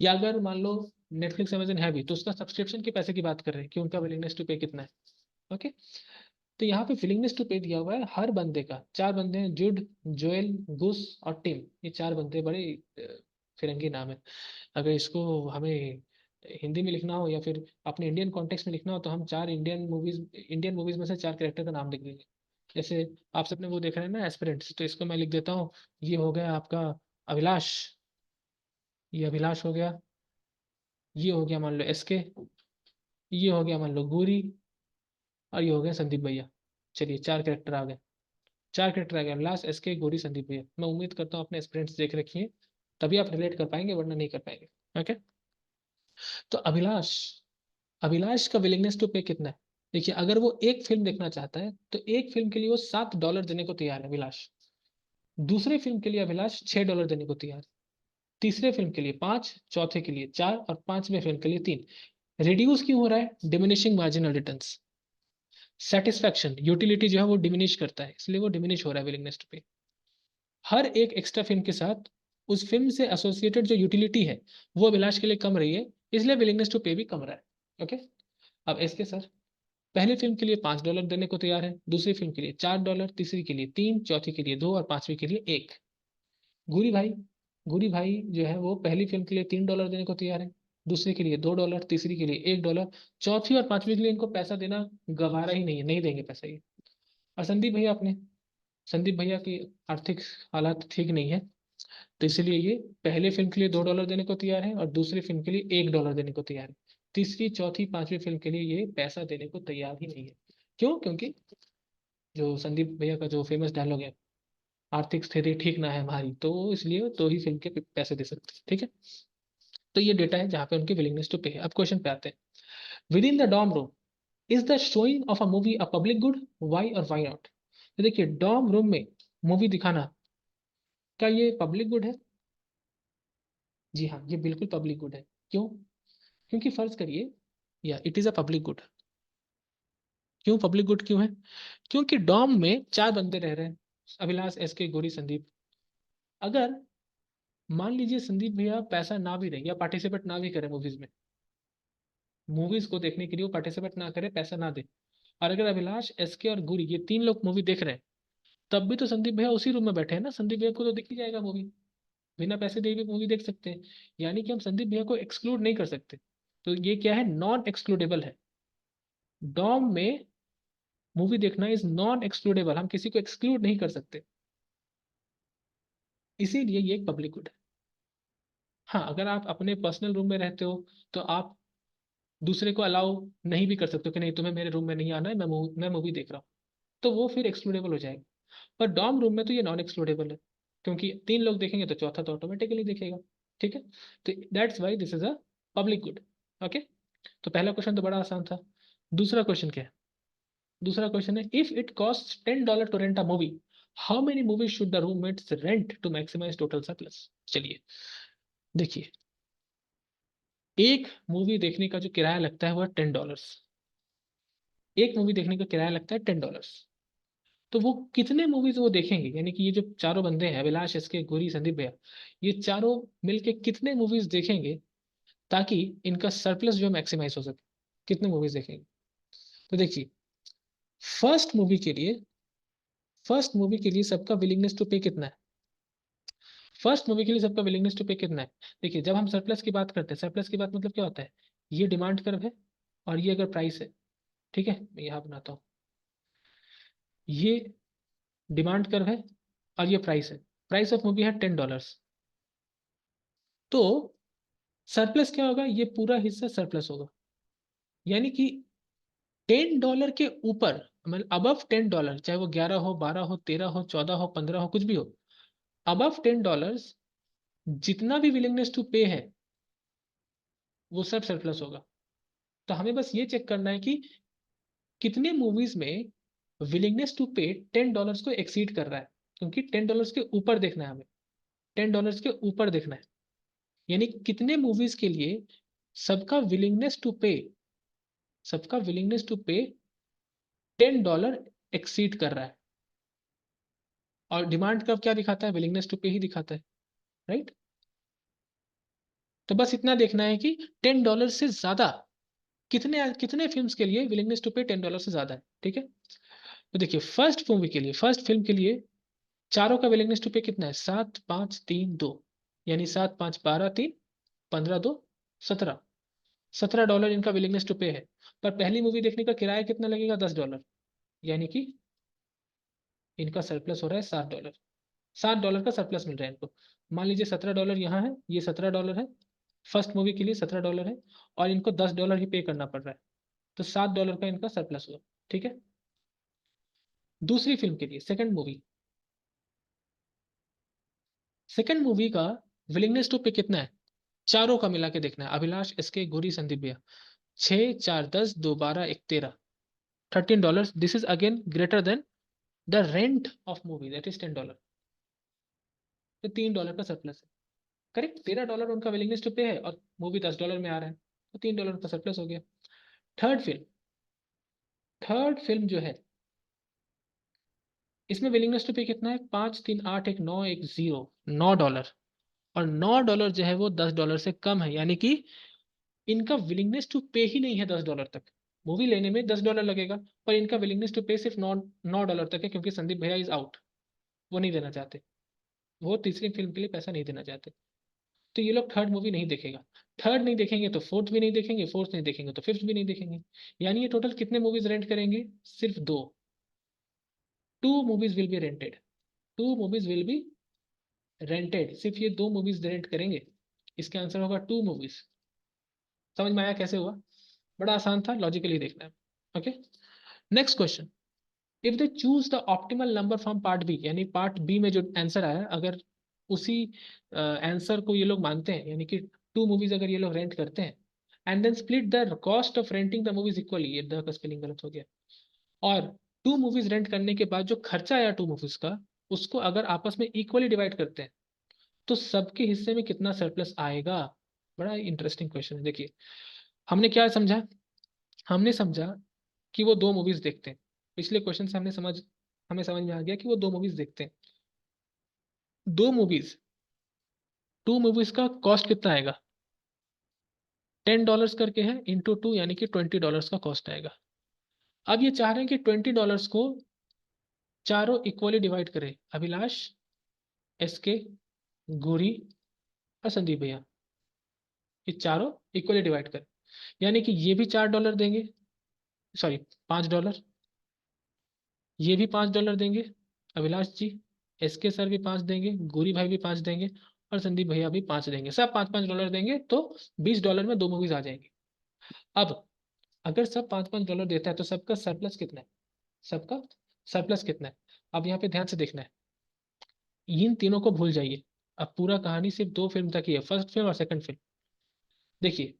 या अगर मान लो नेटफ्लिक्स अमेजन है भी, तो उसका सब्सक्रिप्शन के पैसे की बात कर रहे हैं कि उनका विलिंगनेस टू पे कितना है। ओके। तो यहाँ पे विलिंगनेस टू पे दिया हुआ है हर बंदे का। चार बंदे हैं, जुड, जोएल, गुस और टिम। ये चार बंदे बड़े फिरंगी नाम है। अगर इसको हमें हिंदी में लिखना हो या फिर अपने इंडियन कॉन्टेक्स्ट में लिखना हो, तो हम चार इंडियन मूवीज में से चार कैरेक्टर का नाम लिख देंगे। जैसे आप सबने वो देख रहे हैं ना एस्पिरेंट्स, तो इसको मैं लिख देता हूँ। ये हो गया आपका अभिलाष, ये अभिलाष हो गया। ये हो गया मान लो एसके, ये हो गया मान लो गूरी, और ये हो गया संदीप भैया। चलिए चार कैरेक्टर आ गए। चार कैरेक्टर आ गए, अभिलाष, एसके, गौरी, संदीप भैया। मैं उम्मीद करता हूँ अपने एस्पिरेंट्स देख रखिए, तभी आप रिलेट कर पाएंगे, वरना नहीं कर पाएंगे। ओके। तो अभिलाष, अभिलाष का विलिंगनेस टू पे कितना है? देखिए अगर वो एक फिल्म देखना चाहता है तो एक फिल्म के लिए वो $7 देने को तैयार है अभिलाष। दूसरे फिल्म के लिए अभिलाष $6 देने को तैयार है। तीसरे फिल्म के लिए 5, चौथे के लिए 4 और पांचवें फिल्म के लिए 3। रिड्यूस क्यों हो रहा है? Diminishing marginal returns. Satisfaction, utility जो है वो डिमिनिश करता है, इसलिए वो डिमिनिश हो रहा है विलिंगनेस टू पे। हर एक एक्स्ट्रा फिल्म के साथ उस फिल्म से एसोसिएटेड जो यूटिलिटी है वो अभिलाष के लिए कम रही है, इसलिए विलिंगनेस टू पे भी कम रहा है। ओके। अब इसके सर पहली फिल्म के लिए $5 देने को तैयार है, दूसरी फिल्म के लिए $4, तीसरी के लिए 3, चौथी के लिए 2 और पांचवी के लिए 1। गुरी भाई, गुरी भाई जो है वो पहली फिल्म के लिए $3 देने को तैयार है, दूसरी के लिए $2, तीसरी के लिए $1, चौथी और पांचवी के लिए इनको पैसा देना गवारा ही नहीं है, नहीं देंगे पैसा ये। और संदीप भैया अपने, संदीप भैया की आर्थिक हालात ठीक नहीं है, तो इसलिए ये पहले फिल्म के लिए $2 देने को तैयार है और दूसरी फिल्म के लिए $1 देने को तैयार है। तीसरी चौथी पांचवी फिल्म के लिए ये पैसा देने को तैयार ही नहीं है। क्यों? क्योंकि जो संदीप भैया का जो फेमस डायलॉग है, आर्थिक स्थिति ठीक ना है हमारी, तो इसलिए तो ही फिल्म के पैसे दे सकते हैं। ठीक है। तो ये डेटा है जहाँ पे उनके विलिंगनेस टू पे है। अब क्वेश्चन पे आते हैं। Within the dorm room is the showing of a movie a public good, why or why not? तो देखिए डॉम रूम में मूवी दिखाना, क्या ये पब्लिक गुड है? जी हाँ, ये बिल्कुल पब्लिक गुड है। क्यों? क्योंकि फर्ज करिए, या it is a public good. क्यों पब्लिक गुड क्यों है? क्योंकि डॉम में चार बंदे रह रहे हैं, अभिलाष, एसके, गौरी, संदीप। अगर मान लीजिए संदीप भैया पैसा ना भी दें या पार्टिसिपेट ना भी करें मूवीज में, मूवीज को देखने के लिए वो पार्टिसिपेट ना करे, पैसा ना दे, और अगर अभिलाष, एसके और गुरी ये तीन लोग मूवी देख रहे हैं, तब भी तो संदीप भैया उसी रूम में बैठे हैं ना, संदीप भैया को तो दिख ही जाएगा मूवी, बिना पैसे दिए भी मूवी देख सकते हैं। यानी कि हम संदीप भैया को एक्सक्लूड नहीं कर सकते। तो ये क्या है? नॉन एक्सक्लूडेबल है। डॉम में मूवी देखना इज नॉन एक्सक्लूडेबल, हम किसी को एक्सक्लूड नहीं कर सकते, इसीलिए ये एक पब्लिक गुड है। हाँ, अगर आप अपने पर्सनल रूम में रहते हो तो आप दूसरे को अलाउ नहीं भी कर सकते हो कि नहीं तुम्हें मेरे रूम में नहीं आना है, मैं मूवी देख रहा हूँ, तो वो फिर एक्सक्लूडेबल हो जाएगा। पर डॉम रूम में तो ये नॉन एक्सक्लूडेबल है, क्योंकि तीन लोग देखेंगे तो चौथा तो ऑटोमेटिकली देखेगा। ठीक है। तो that's why this is a public good. Okay. तो पहला क्वेश्चन तो बड़ा आसान था। दूसरा क्वेश्चन क्या है? दूसरा क्वेश्चन है, if it cost $10 to rent a movie, how many movies should the roommates rent to maximise total surplus? चलिए देखिए, एक मूवी देखने का जो किराया लगता है वो है $10। एक मूवी देखने का किराया लगता है $10। तो वो कितने मूवीज वो देखेंगे? यानी कि ये जो चारों बंदे हैं, अभिलाष, एसके, गौरी, संदीप भैया, ये चारों मिलके कितने मूवीज देखेंगे ताकि इनका सरप्लस जो मैक्सिमाइज हो सके? कितने मूवीज देखेंगे? तो देखिए, फर्स्ट मूवी के लिए फर्स्ट मूवी के लिए सबका विलिंगनेस टू पे कितना है? फर्स्ट मूवी के लिए सबका विलिंगनेस टू पे कितना है? देखिए जब हम सरप्लस की बात करते हैं, सरप्लस की बात मतलब क्या होता है? ये डिमांड कर्व है और ये अगर प्राइस है, ठीक है, मैं यहाँ बनाता हूँ, ये डिमांड कर्व है और ये प्राइस है। प्राइस ऑफ मूवी है $10। तो सरप्लस क्या होगा, ये पूरा हिस्सा सरप्लस होगा, यानी कि $10 के ऊपर, मतलब अबव $10, चाहे वो 11 हो, 12 हो, 13 हो, 14 हो, 15 हो, कुछ भी हो, अबव $10 जितना भी विलिंगनेस टू पे है वो सब सरप्लस होगा। तो हमें बस ये चेक करना है कि कितने मूवीज में विलिंगनेस टू पे $10 को एक्सीड कर रहा है, क्योंकि $10 के ऊपर देखना है हमें, $10 के ऊपर देखना है, यानी कितने मूवीज के लिए सबका विलिंगनेस टू पे, सबका विलिंगनेस टू पे $10 एक्सीड कर रहा है। और डिमांड कर्व क्या दिखाता है, विलिंगनेस टू पे ही दिखाता है, राइट। तो बस इतना देखना है कि $10 से ज्यादा कितने कितने फिल्म्स के लिए विलिंगनेस टू पे $10 से ज्यादा है, ठीक है। तो देखिए फर्स्ट मूवी के लिए, फर्स्ट फिल्म के लिए चारों का विलिंगनेस टू पे कितना है, 7, 5, 3, 2, यानी 7, 5, 12, 3, 15, 2, 17, $17 इनका विलिंगनेस टू पे है। पर पहली मूवी देखने का किराया कितना लगेगा, $10, यानी कि इनका सरप्लस हो रहा है $7, $7 का सरप्लस मिल रहा है इनको। मान लीजिए $17 यहाँ है, ये $17 है, फर्स्ट मूवी के लिए $17 है, और इनको $10 ही पे करना पड़ रहा है, तो $7 का इनका सरप्लस हुआ, ठीक है। दूसरी फिल्म के लिए सेकंड मूवी, सेकंड मूवी का विलिंगनेस टू पे कितना है, चारों का मिला के देखना है, अभिलाष, एसके, गौरी, संदीप भैया। 6, 4, 10, 2, 12, 1, 13, $13, this is again greater than the rent of movie that is $10, तो $3 का सरप्लस है, करेक्ट। $13 उनका विलिंगनेस टू पे है और मूवी $10 में आ रहा है, तो $3 का सरप्लस हो गया। थर्ड फिल्म, थर्ड फिल्म जो है इसमें विलिंगनेस टू पे कितना है, 5, 3, 8, 1, 9, 1, 0, $9, और $9 जो है वो $10 से कम है, यानी कि इनका विलिंगनेस टू पे ही नहीं है $10 तक। मूवी लेने में $10 लगेगा, पर इनका विलिंगनेस टू पे सिर्फ $9 तक है, क्योंकि संदीप भैया इज आउट, वो नहीं देना चाहते, वो तीसरी फिल्म के लिए पैसा नहीं देना चाहते। तो ये लोग थर्ड मूवी नहीं देखेगा, थर्ड नहीं देखेंगे तो फोर्थ भी नहीं देखेंगे, फोर्थ नहीं देखेंगे तो फिफ्थ भी नहीं देखेंगे, यानी ये टोटल कितने मूवीज रेंट करेंगे, सिर्फ दो, two movies will be rented, two movies will be rented, सिर्फ ये दो मूवीज रेंट करेंगे। इसका आंसर होगा टू मूवीज। समझ में आया कैसे हुआ, बड़ा आसान था, लॉजिकली देखना है। Okay, next question, if they choose the optimal number from part B, यानी पार्ट बी में जो आंसर आया, अगर उसी आंसर को ये लोग मानते हैं, यानी कि टू मूवीज अगर ये लोग रेंट करते हैं, and then split the cost of renting the movies equally, ये द का स्पेलिंग गलत हो गया, और टू मूवीज रेंट करने के बाद जो खर्चा आया टू मूवीज का, उसको अगर आपस में इक्वली डिवाइड करते हैं, तो सबके हिस्से में कितना सरप्लस आएगा। बड़ा इंटरेस्टिंग क्वेश्चन है। देखिए हमने क्या समझा, हमने समझा कि वो दो मूवीज देखते हैं, पिछले क्वेश्चन से हमें समझ में आ गया कि वो दो मूवीज देखते हैं। दो मूवीज, टू मूवीज का कॉस्ट कितना आएगा, $10 करके है, इंटू टू, यानी कि $20 का कॉस्ट आएगा। अब ये चाह रहे हैं कि $20 को चारों इक्वली डिवाइड करें, अभिलाष, एसके, गौरी और संदीप भैया, ये चारों इक्वली डिवाइड करें, यानी कि ये भी $4 देंगे, सॉरी $5, ये भी $5 देंगे, अभिलाष जी, एसके सर भी 5 देंगे, गौरी भाई भी 5 देंगे, और संदीप भैया भी 5 देंगे, सब $5 देंगे, तो $20 में दो मूवीज आ जाएंगी। अब अगर सब $5 देता है तो सबका सरप्लस कितना है, सबका सरप्लस कितना है। अब यहाँ पे ध्यान से देखना है, इन तीनों को भूल जाइए, अब पूरा कहानी सिर्फ दो फिल्म तक ही है, फर्स्ट फिल्म और सेकंड फिल्म। देखिए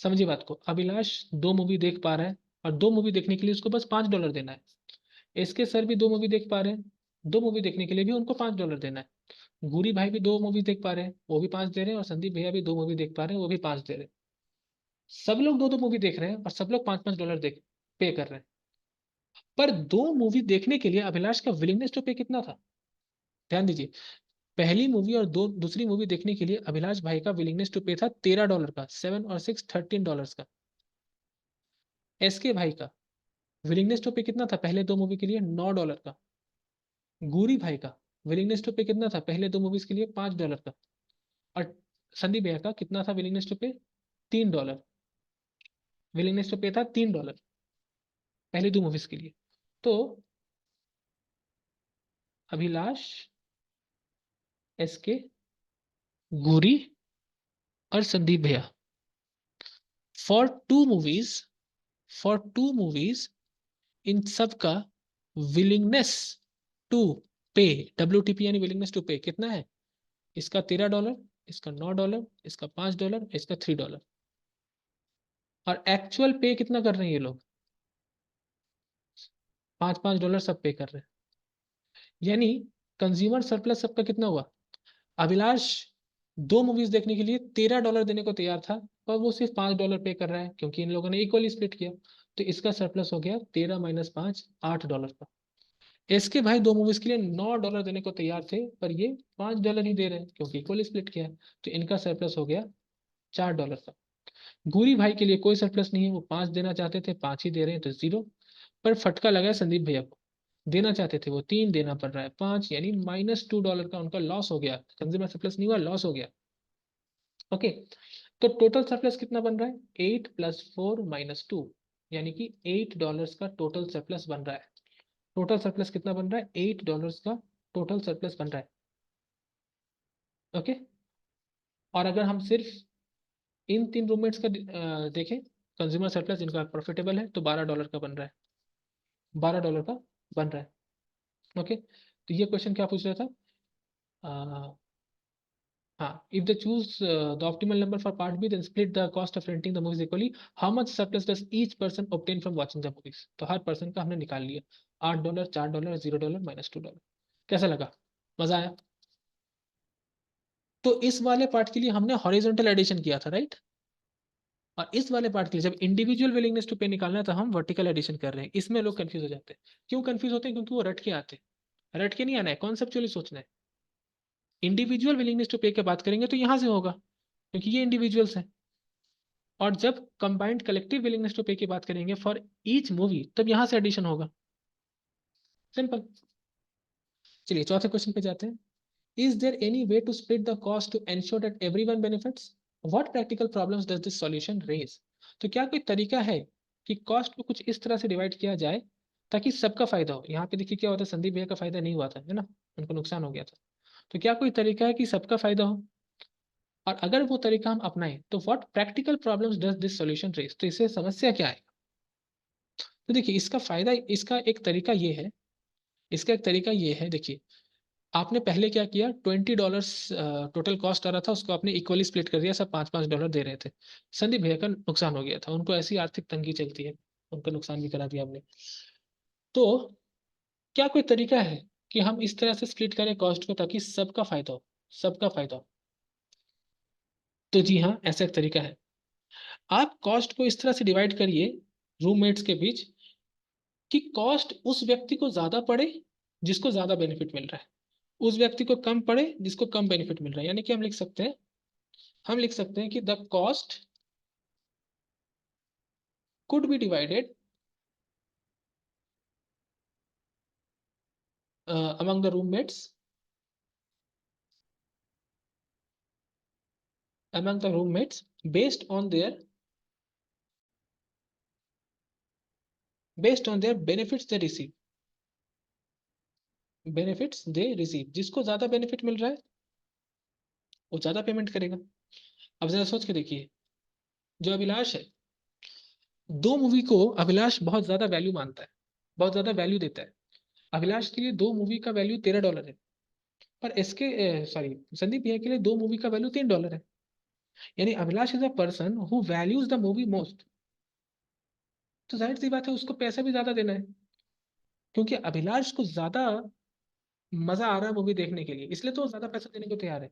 समझिए बात को, अभिलाष दो मूवी देख पा रहा है, और दो मूवी देखने के लिए उसको बस $5 देना है। इसके सर भी दो मूवी देख पा रहे हैं, दो मूवी देखने के लिए भी उनको $5 देना है। गूरी भाई भी दो मूवी देख पा रहे हैं, वो भी 5 दे रहे हैं, और संदीप भैया भी दो मूवी देख पा रहे हैं, वो भी 5 दे रहे हैं। सब लोग दो दो मूवी देख रहे हैं और सब लोग $5 देख पे कर रहे हैं। पर दो मूवी देखने के लिए अभिलाष का विलिंगनेस टू पे कितना था, ध्यान दीजिए, पहली मूवी और दो दूसरी मूवी देखने के लिए अभिलाष भाई का विलिंगनेस टू पे था $13 का, 7 और 6 $13 का। एसके भाई का विलिंगनेस टू पे कितना था पहले दो मूवी के लिए, $9 का। गूरी भाई का विलिंगनेस टू पे कितना था पहले दो मूवीज के लिए, $5 का। और संदीप भैया का कितना था विलिंगनेस टू पे, $3, विलिंगनेस टू पे था $3 पहली दो मूवीज के लिए। तो अभिलाष, एसके, गूरी और संदीप भैया, for two movies, for two movies, इन सब का विलिंगनेस टू पे, WTP यानी विलिंगनेस टू पे कितना है? इसका $13, इसका $9, इसका $5, इसका $3। और एक्चुअल पे कितना कर रहे हैं ये लोग? $5 सब पे कर रहे हैं। यानी कंज्यूमर सरप्लस सबका कितना हुआ? अभिलाष दो मूवीज देखने के लिए $13 देने को तैयार था, पर वो सिर्फ $5 पे कर रहा है क्योंकि इन लोगों ने इक्वली स्प्लिट किया। तो इसका सरप्लस हो गया 13 माइनस 5, $8 का। इसके भाई दो मूवीज के लिए $9 देने को तैयार थे, पर ये $5 ही दे रहे हैं क्योंकि इक्वली स्प्लिट किया है। तो इनका सरप्लस हो गया $4 का। गूरी भाई के लिए कोई सरप्लस नहीं है, वो 5 देना चाहते थे, 5 ही दे रहे हैं, तो 0। पर फटका लगा है संदीप भैया को, देना चाहते थे वो 3, देना पड़ रहा है 5, यानी -$2 का उनका लॉस हो गया। कंज्यूमर सरप्लस नहीं हुआ, लॉस हो गया। ओके, तो टोटल सरप्लस कितना बन रहा है? 8 + 4 - 2, यानी कि $8 का टोटल सरप्लस बन रहा है। टोटल सरप्लस कितना बन रहा है? $8 का टोटल सरप्लस बन रहा है। ओके, और अगर हम सिर्फ इन 3 रूममेट्स का देखें, कंज्यूमर सरप्लस जिनका प्रॉफिटेबल है, तो $12 का बन रहा है, $12 का बन रहा है। ओके, तो ये क्वेश्चन क्या पूछ रहा था? अ, हाँ, if they choose the optimal number for part B, then split the cost of renting the movies equally. How much surplus does each person obtain from watching the movies? तो हर पर्सन का हमने निकाल लिया, $8, $4, $0, -$2। कैसा लगा? मजा आया? तो इस वाले पार्ट के लिए हमने हॉरिजॉन्टल एडिशन किया था, राइट? और इस वाले पार्ट के लिए जब इंडिविजुअल विलिंगनेस टू पे निकालना था, हम वर्टिकल एडिशन कर रहे हैं। इसमें लोग कंफ्यूज हो जाते हैं। क्यों कंफ्यूज होते हैं? क्योंकि वो रट के आते हैं। रट के नहीं आना है, कॉन्सेप्चुअली सोचना है। इंडिविजुअल विलिंगनेस टू पे की बात करेंगे तो यहां से होगा, क्योंकि ये इंडिविजुअल्स हैं। और जब कंबाइंड कलेक्टिव विलिंगनेस टू पे की बात करेंगे फॉर ईच मूवी, तब यहां से एडिशन होगा। सिंपल। चलिए चौथे क्वेश्चन पे जाते हैं। Is there any way to split the cost to ensure that everyone benefits? What practical problems does this solution raise? तो क्या कोई तरीका है कि कॉस्ट को कुछ इस तरह से डिवाइड किया जाए ताकि सबका फायदा हो? यहाँ पे देखिए क्या होता है, संदीप भैया का फायदा नहीं हुआ था, है ना, उनको नुकसान हो गया था। तो क्या कोई तरीका है कि सबका फायदा हो? और अगर वो तरीका हम अपनाएं तो what practical problems does this solution raise? तो इससे समस्या क्या है? तो देखिए इसका फायदा, इसका एक तरीका ये है, इसका एक तरीका ये है, देखिए आपने पहले क्या किया, $20 टोटल कॉस्ट आ रहा था, उसको आपने इक्वली स्प्लिट कर दिया, सब $5-5 दे रहे थे। संदीप भैया का नुकसान हो गया था, उनको ऐसी आर्थिक तंगी चलती है, उनका नुकसान भी करा दिया हमने। तो क्या कोई तरीका है कि हम इस तरह से स्प्लिट करें कॉस्ट को ताकि सबका फायदा हो, सबका फायदा हो? तो जी हाँ, ऐसा एक तरीका है। आप कॉस्ट को इस तरह से डिवाइड करिए रूममेट्स के बीच कि कॉस्ट उस व्यक्ति को ज्यादा पड़े जिसको ज्यादा बेनिफिट मिल रहा है, उस व्यक्ति को कम पड़े जिसको कम बेनिफिट मिल रहा है। यानी कि हम लिख सकते हैं, हम लिख सकते हैं कि the cost could be divided among the roommates, among the roommates based on their, based on their benefits they receive, benefits they receive। जिसको ज्यादा बेनिफिट मिल रहा है वो ज्यादा पेमेंट करेगा। अब जरा सोच के देखिए, जो अभिलाष है, दो मूवी को अभिलाष बहुत ज्यादा वैल्यू मानता है, बहुत ज्यादा वैल्यू देता है। अभिलाष के लिए दो मूवी का वैल्यू $13 है, पर इसके सॉरी संदीप भैया के लिए दो मूवी का वैल्यू $3 है। यानी Abhilash is a person who values the movie most. तो जाहिर सी बात है उसको पैसा भी ज्यादा देना है, क्योंकि अभिलाष को ज्यादा मजा आ रहा है मूवी देखने के लिए, इसलिए तो वो ज्यादा पैसा देने को तैयार है।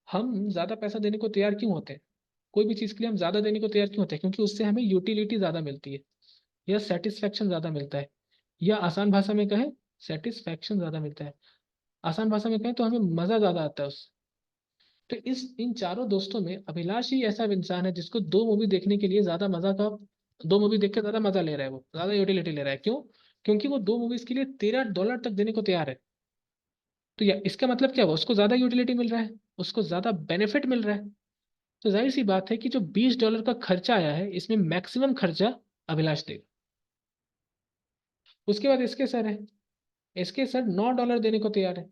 हम ज्यादा पैसा देने को तैयार क्यों होते हैं? कोई भी चीज के लिए हम ज्यादा देने को तैयार क्यों होते हैं? क्योंकि उससे हमें यूटिलिटी ज्यादा मिलती है, या सेटिस्फेक्शन ज्यादा मिलता है, या आसान भाषा में कहें सेटिस्फेक्शन ज्यादा मिलता है, आसान भाषा में कहें तो हमें मजा ज्यादा आता है उससे। तो इस इन चारों दोस्तों में अभिलाष ही ऐसा इंसान है जिसको दो मूवी देखने के लिए ज्यादा मजा का, दो मूवी देख कर ज्यादा मजा ले रहा है, वो ज्यादा यूटिलिटी ले रहा है। क्यों? क्योंकि वो दो मूवीज के लिए $13 तक देने को तैयार है। तो या इसका मतलब क्या हुआ? उसको ज्यादा यूटिलिटी मिल रहा है, उसको ज्यादा बेनिफिट मिल रहा है। तो जाहिर सी बात है कि जो $20 का खर्चा आया है, इसमें मैक्सिमम खर्चा अभिलाष देगा। उसके बाद इसके सर है, इसके सर $9 देने को तैयार है।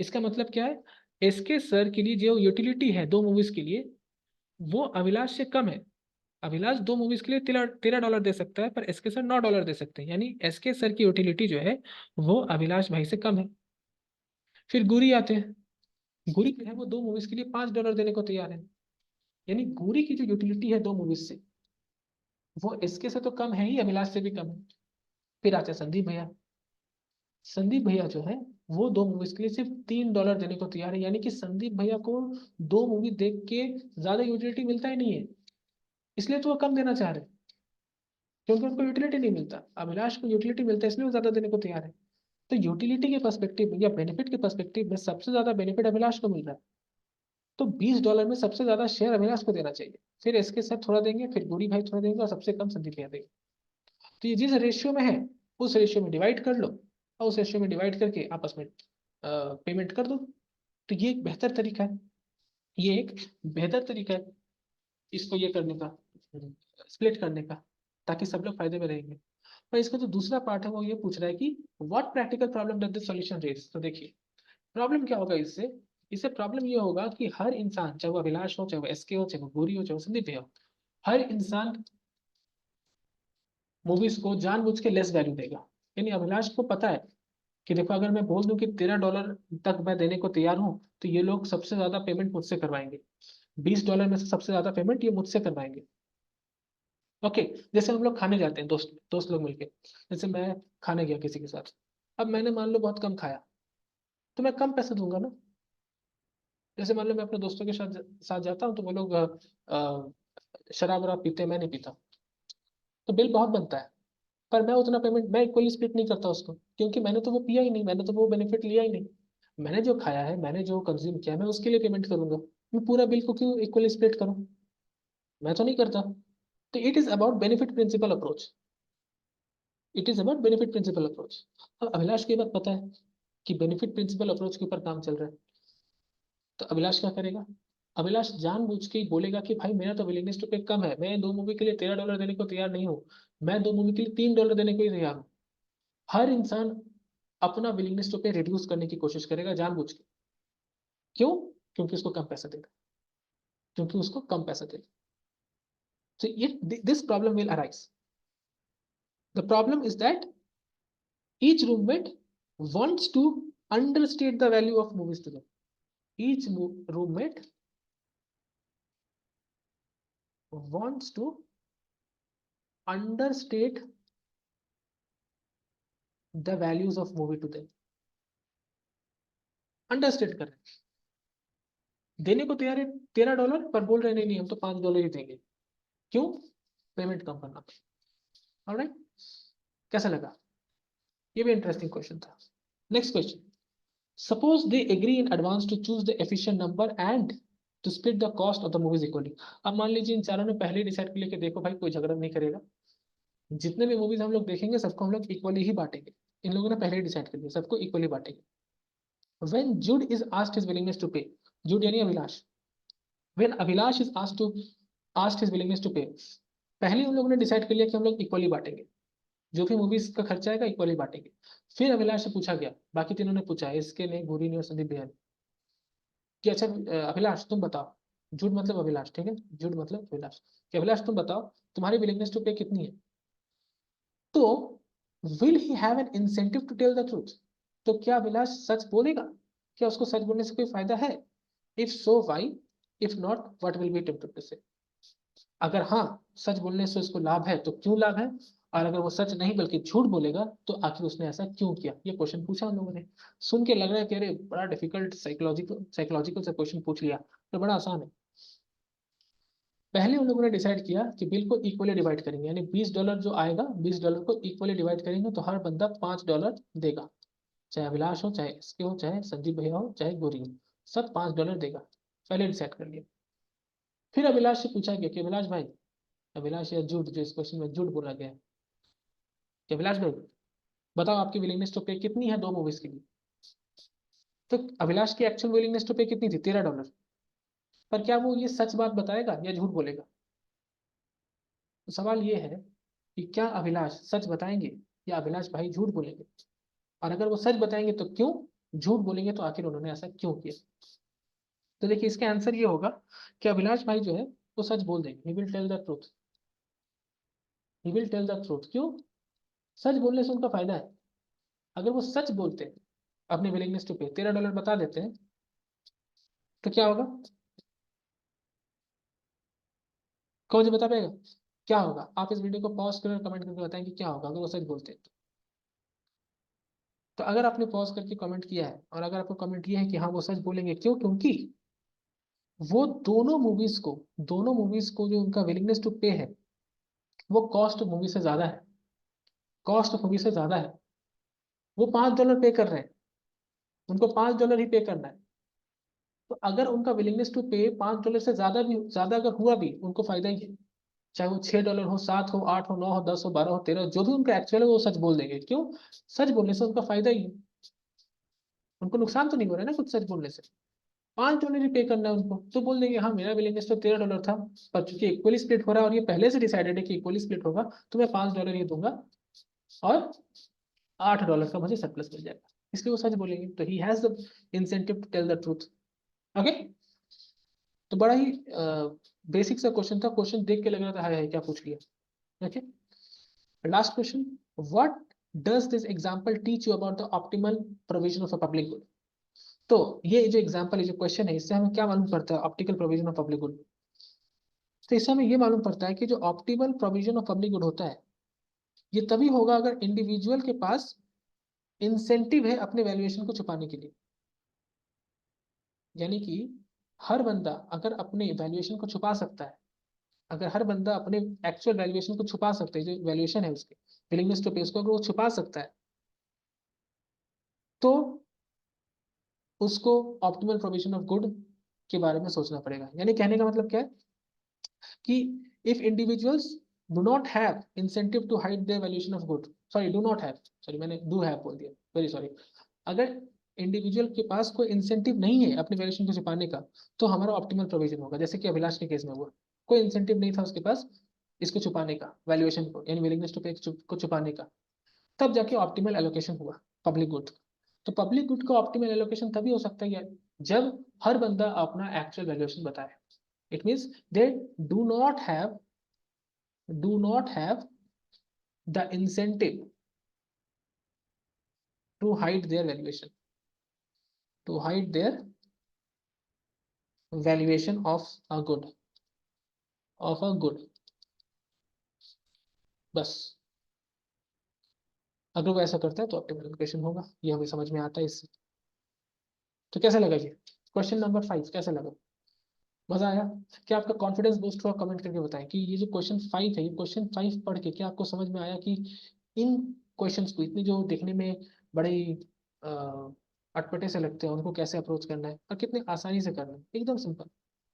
इसका मतलब क्या है? इसके सर के लिए जो यूटिलिटी है दो मूवीज के लिए, वो अभिलाष से कम है। अभिलाष 2 मूवीज के लिए $13 दे सकता है, पर एसके सर $9 दे सकते हैं, यानी एसके सर की यूटिलिटी जो है वो अभिलाष भाई से कम है। फिर गुरी आते हैं। गुरी जो है वो 2 मूवीज के लिए $5 देने को तैयार है, यानी गुरी की जो यूटिलिटी है 2 मूवीज से, वो एसके से तो कम है ही, अभिलाष से भी कम है। फिर आते हैं संदीप भैया। संदीप भैया जो है वो 2 मूवीज के लिए सिर्फ $3 देने को तैयार है, यानी कि संदीप भैया को 2 मूवी देख के ज्यादा यूटिलिटी मिलता ही नहीं है, इसलिए तो वो कम देना चाह रहे हैं, क्योंकि उनको यूटिलिटी नहीं मिलता। अभिलाष को यूटिलिटी मिलता है, इसलिए वो ज्यादा देने को तैयार है। तो यूटिलिटी के पर्सपेक्टिव में या बेनिफिट के पर्सपेक्टिव में सबसे ज्यादा बेनिफिट अभिलाष को मिल रहा है, तो $20 में सबसे ज्यादा शेयर अभिलाष को देना चाहिए। फिर इसके साथ थोड़ा देंगे, फिर गुरी भाई थोड़ा देंगे, और सबसे कम संदीप भैया देंगे। तो ये जिस रेशियो में है उस रेशियो में डिवाइड कर लो, और उस रेशियो में डिवाइड करके आपस में पेमेंट कर दो। तो ये एक बेहतर तरीका है, ये एक बेहतर तरीका है इसको ये करने का, स्प्लिट करने का, ताकि सब लोग फायदे में रहेंगे। पर इसका जो दूसरा पार्ट है वो ये पूछ रहा है कि what practical problem does this solution raise. तो देखिए प्रॉब्लम क्या होगा इससे। इससे प्रॉब्लम ये होगा कि हर इंसान, चाहे वो अभिलाष हो, चाहे वो एसके हो, चाहे वो गौरी हो, चाहे वो संदीप हो, हर इंसान मूवीज को जानबूझ के लेस वैल्यू देगा। यानी अभिलाष को पता है कि देखो अगर मैं बोल दूं कि $13 तक मैं देने को तैयार हूं, तो ये लोग सबसे ज्यादा पेमेंट मुझसे करवाएंगे, $20 में से सबसे ज्यादा पेमेंट ये मुझसे करवाएंगे। ओके, जैसे हम लोग खाने जाते हैं, दोस्त दोस्त लोग मिलके, जैसे मैं खाने गया किसी के साथ, अब मैंने मान लो बहुत कम खाया, तो मैं कम पैसे दूंगा ना। जैसे मान लो मैं अपने दोस्तों के साथ साथ जाता हूँ, तो वो लोग शराब वराब पीते हैं, मैं नहीं पीता, तो बिल बहुत बनता है, पर मैं उतना पेमेंट मैं इक्वली स्प्लिट नहीं करता उसको, क्योंकि मैंने तो वो पिया ही नहीं, मैंने तो वो बेनिफिट लिया ही नहीं। मैंने जो खाया है, मैंने जो कंज्यूम किया है, मैं उसके लिए पेमेंट करूंगा। मैं पूरा बिल को क्यों इक्वली स्प्लिट करूँ? मैं तो नहीं करता। तो it is about benefit principle approach, it is about benefit principle approach. अब अभिलाष को ये बात पता है कि बेनिफिट प्रिंसिपल अप्रोच के ऊपर काम चल रहा है, तो अभिलाष क्या करेगा? अभिलाष जानबूझ के ही बोलेगा कि भाई मेरा तो विलिंगनेस टू पे कम है, मैं 2 मूवी के लिए $13 देने को तैयार नहीं हूँ, मैं 2 मूवी के लिए $3 देने को ही तैयार हूँ। हर इंसान अपना विलिंगनेस टू पे रिड्यूस करने की कोशिश करेगा जानबूझ के। क्यों? क्योंकि उसको कम पैसा देगा, क्योंकि उसको कम पैसा देगा। So this problem will arise. The problem is that each roommate wants to understate the value of movies to them. Each roommate wants to understate the values of movie to them. Understate कर रहे हैं, देने को तैयार है $13, पर बोल रहे नहीं हम तो $5 ही देंगे। क्यों? पेमेंट कम करना। ऑलराइट, कैसा लगा? ये भी इंटरेस्टिंग क्वेश्चन था। Next question, suppose they agree in advance to choose the efficient number and to split the cost of the movies equally। अब मान लीजिए इन चारों ने पहले ही डिसाइड कर लिया कि देखो भाई कोई झगड़ा नहीं करेगा, जितने भी मूवीज हम लोग देखेंगे सबको हम लोग इक्वली ही बांटेंगे। इन लोगों ने पहले ही डिसाइड कर लिया सबको इक्वली बांटेंगे। when Jude is asked his willingness to pay, Jude यानी Abhilash, when Abhilash is asked his willingness to pay, पहले उन लोगों ने डिसाइड कर लिया कि हम लोग इक्वली बांटेंगे, जो भी मूवीज का खर्चा आएगा इक्वली बांटेंगे। फिर अभिलाष से पूछा गया, बाकी तीनों ने पूछा, इसके ने, गौरी ने और संदीप भैया ने, कि अच्छा अभिलाष तुम बताओ, झूठ मतलब अभिलाष, ठीक है, झूठ मतलब अभिलाष, कि अभिलाष तुम बताओ तुम्हारी विलिंगनेस टू पे कितनी है। तो will he have an incentive to tell the truth, तो क्या अभिलाष सच बोलेगा? क्या उसको सच बोलने से कोई फायदा है? If so why, if not what will be tempted to say. अगर हाँ सच बोलने से उसको लाभ है तो क्यों लाभ है, और अगर वो सच नहीं बल्कि झूठ बोलेगा तो आखिर उसने ऐसा क्यों किया? ये क्वेश्चन पूछा हम लोगों ने। सुन के लग रहा है कि अरे बड़ा डिफिकल्ट साइकोलॉजिकल से क्वेश्चन पूछ लिया, तो बड़ा आसान है। पहले उन लोगों ने डिसाइड किया कि बिल को इक्वली डिवाइड करेंगे, यानी $20 जो आएगा, $20 को इक्वली डिवाइड करेंगे, तो हर बंदा $5 देगा, चाहे अभिलाष हो, चाहे एसके हो, चाहे संदीप भैया हो, चाहे गौरी हो, सब $5 देगा। पहले डिसाइड कर लिया। फिर अभिलाष से पूछा गया कि अभिलाष भाई, अभिलाष या झूठ, जो इस क्वेश्चन में झूठ बोला गया है, कि अभिलाष भाई बताओ आपकी विलिंगनेस टू पे कितनी है 2 मूवीज के लिए। तो अभिलाष की एक्चुअल विलिंगनेस टू पे कितनी थी? $13। पर क्या वो ये सच बात बताएगा या झूठ बोलेगा? तो सवाल ये है कि क्या अभिलाष सच बताएंगे या अभिलाष भाई झूठ बोलेंगे, और अगर वो सच बताएंगे तो क्यों, झूठ बोलेंगे तो आखिर उन्होंने ऐसा क्यों किया? तो देखिए इसका आंसर ये होगा कि अभिलाष भाई जो है वो सच बोल देंगे, he will tell the truth, he will tell the truth. क्यों? सच बोलने से उनका फायदा है। अगर वो सच बोलते हैं, अपनी विलिंगनेस टू पे $13 बता देते हैं, तो क्या होगा? कौन मुझे बता पाएगा क्या होगा? आप इस वीडियो को पॉज करें और कमेंट करके बताएं कि क्या होगा अगर वो सच बोलते हैं तो अगर आपने पॉज करके कमेंट किया है और अगर आपको कमेंट किया है कि हाँ वो सच बोलेंगे, क्यों? क्योंकि वो दोनों मूवीज को जो उनका विलिंगनेस टू पे है वो कॉस्ट मूवी से ज्यादा है, कॉस्ट मूवी से ज्यादा है। वो $5 पे कर रहे हैं, उनको $5 ही पे करना है। तो अगर उनका विलिंगनेस टू पे $5 से ज्यादा अगर हुआ भी, उनको फायदा ही है। चाहे वो $6 हो, 7 हो, 8 हो, 9 हो, 10 हो, 12 हो, 13 हो, जो भी उनका एक्चुअल है वो सच बोल देंगे। क्यों? सच बोलने से उनका फायदा ही है। उनको नुकसान तो नहीं हो रहा है ना कुछ सच बोलने से। $5 ही पे करना है उनको, तो बोल देंगे हाँ मेरा विलिंगनेस तो $13 था, पर चूंकि इक्वली स्प्लिट हो रहा है और ये पहले से डिसाइडेड है कि इक्वली स्प्लिट होगा, तो मैं $5 ही दूंगा और $8 का मुझे सरप्लस मिल जाएगा। इसलिए वो सच बोलेंगे, तो he has the incentive to tell the truth. Okay. तो बड़ा ही बेसिक सा क्वेश्चन था, क्वेश्चन देख के लग रहा था हाय हाय क्या पूछ लिया। Okay. Last question, what does this example teach you about the optimal provision of a public good? तो ये जो एग्जांपल, ये जो क्वेश्चन है, इससे हमें क्या मालूम पड़ता है optical provision of public good? तो इससे हमें ये मालूम पड़ता है कि जो optimal provision of public good होता है, ये तभी होगा अगर इंडिविजुअल के पास इंसेंटिव है अपने वैल्यूएशन को छुपाने के लिए। यानी कि हर बंदा अगर अपने वैल्यूएशन को छुपा सकता है, अगर हर बंदा अपने एक्चुअल वैल्यूएशन को छुपा सकता है, जो वैल्यूएशन है उसके विलिंगनेस टू पे, उसको अगर वो छुपा सकता है, तो उसको ऑप्टिमल प्रोविजन ऑफ गुड के बारे में सोचना पड़ेगा। यानी कहने का मतलब क्या है कि if individuals do not have incentive to hide their valuation of good, sorry do not have, sorry मैंने डू हैव बोल दिया, वेरी सॉरी। अगर इंडिविजुअल के पास कोई इंसेंटिव नहीं है अपने वैल्यूएशन को छुपाने का, तो हमारा ऑप्टिमल प्रोविजन होगा, जैसे कि अभिलाष के केस में हुआ। कोई इंसेंटिव नहीं था उसके पास इसको छुपाने का, वैल्यूएशन को, यानी विलिंगनेस टू पे को छुपाने का, तब जाके ऑप्टिमल एलोकेशन हुआ पब्लिक गुड। तो पब्लिक गुड का ऑप्टिमल एलोकेशन तभी हो सकता है जब हर बंदा अपना एक्चुअल वैल्यूएशन बताए। It means they do not have do not have the incentive to hide their valuation, to hide their valuation of a good। बस अगर वो ऐसा करता है तो ऑप्टिमल एलोकेशन होगा, ये हमें समझ में आता है इससे। तो कैसा लगा ये क्वेश्चन नंबर 5? कैसा लगा? मजा आया? क्या आपका कॉन्फिडेंस बूस्ट हुआ? कमेंट करके बताएं कि ये जो क्वेश्चन 5 है, ये क्वेश्चन 5 पढ़ के क्या आपको समझ में आया कि इन क्वेश्चंस को, इतने जो देखने में बड़े ही अटपटे से लगते हैं, उनको कैसे अप्रोच करना है और कितने आसानी से करना है। एकदम सिंपल,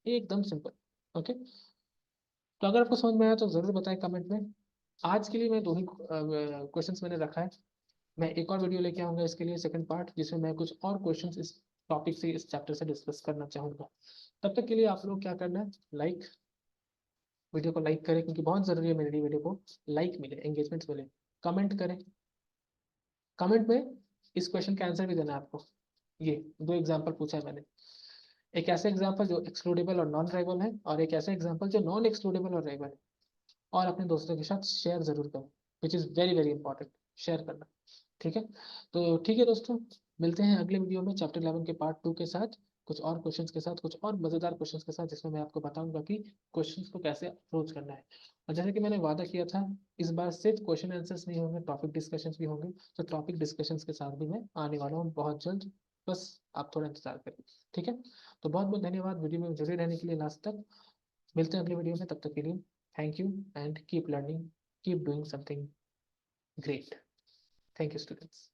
एकदम सिंपल। ओके। तो अगर आपको समझ में आया तो जरूर बताएं कमेंट में। आज के लिए मैं दो ही क्वेश्चंस मैंने रखा है। मैं एक और वीडियो लेके आऊंगा इसके लिए, सेकंड पार्ट, जिसमें मैं कुछ और क्वेश्चंस इस टॉपिक से, इस चैप्टर से डिस्कस करना चाहूंगा। तब तक के लिए आप लोग क्या करना है, लाइक, वीडियो को लाइक करें, क्योंकि बहुत जरूरी है मेरी वीडियो को लाइक मिले, एंगेजमेंट्स मिले। कमेंट करें, कमेंट में इस क्वेश्चन का आंसर भी देना है आपको। ये दो एग्जाम्पल पूछा है मैंने, एक ऐसा एग्जाम्पल जो एक्सक्लूडेबल और नॉन रेबल है, और एक ऐसा एग्जाम्पल जो नॉन एक्सक्लूडेबल और रेबल है। और अपने दोस्तों के साथ शेयर जरूर करें, which is very very important, share करना। ठीक है? तो ठीक है दोस्तों, मिलते हैं अगले वीडियो में चैप्टर 11 के पार्ट 2 के साथ, कुछ और क्वेश्चंस के साथ, कुछ और मज़ेदार क्वेश्चंस के साथ, जिसमें मैं आपको बताऊंगा कि क्वेश्चंस को कैसे अप्रोच करना है। और जैसे कि मैंने वादा किया था, इस बार सिर्फ क्वेश्चन आंसर्स नहीं होंगे, टॉपिक डिस्कशंस भी होंगे। तो टॉपिक डिस्कशंस के साथ भी मैं आने वाला हूँ बहुत जल्द, बस आप थोड़ा इंतजार करें। ठीक है? तो बहुत बहुत धन्यवाद वीडियो में जुड़े रहने के लिए लास्ट तक। मिलते हैं अगले वीडियो में, तब तक के लिए thank you and keep learning, keep doing something great. Thank you students.